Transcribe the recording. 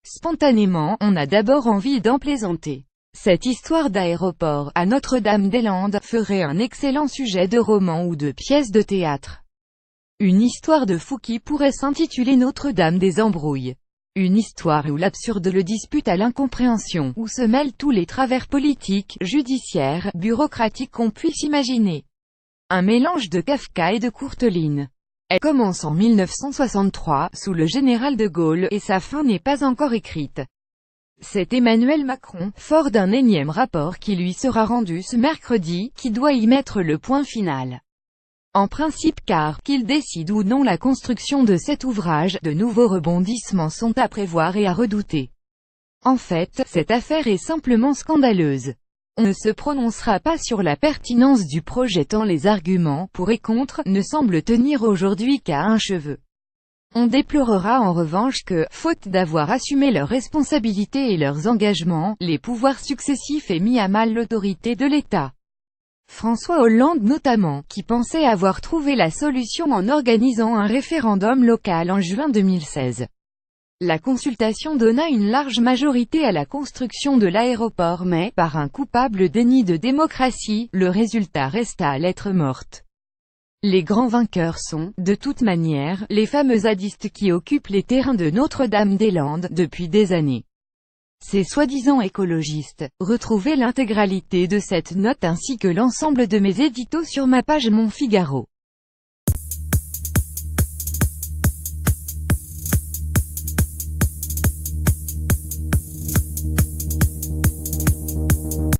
Spontanément, on a d'abord envie d'en plaisanter. Cette histoire d'aéroport à Notre-Dame-des-Landes ferait un excellent sujet de roman ou de pièce de théâtre. Une histoire de fou qui pourrait s'intituler Notre-Dame des embrouilles. Une histoire où l'absurde le dispute à l'incompréhension, où se mêlent tous les travers politiques, judiciaires, bureaucratiques qu'on puisse imaginer. Un mélange de Kafka et de Courteline. Elle commence en 1963, sous le général de Gaulle, et sa fin n'est pas encore écrite. C'est Emmanuel Macron, fort d'un énième rapport qui lui sera rendu ce mercredi, qui doit y mettre le point final. En principe car, qu'il décide ou non la construction de cet ouvrage, de nouveaux rebondissements sont à prévoir et à redouter. En fait, cette affaire est simplement scandaleuse. On ne se prononcera pas sur la pertinence du projet tant les arguments, pour et contre, ne semblent tenir aujourd'hui qu'à un cheveu. On déplorera en revanche que, faute d'avoir assumé leurs responsabilités et leurs engagements, les pouvoirs successifs aient mis à mal l'autorité de l'État. François Hollande notamment, qui pensait avoir trouvé la solution en organisant un référendum local en juin 2016. La consultation donna une large majorité à la construction de l'aéroport mais, par un coupable déni de démocratie, le résultat resta lettre morte. Les grands vainqueurs sont, de toute manière, les fameux zadistes qui occupent les terrains de Notre-Dame-des-Landes depuis des années. Ces soi-disant écologistes. Retrouvez l'intégralité de cette note ainsi que l'ensemble de mes éditos sur ma page Mon Figaro.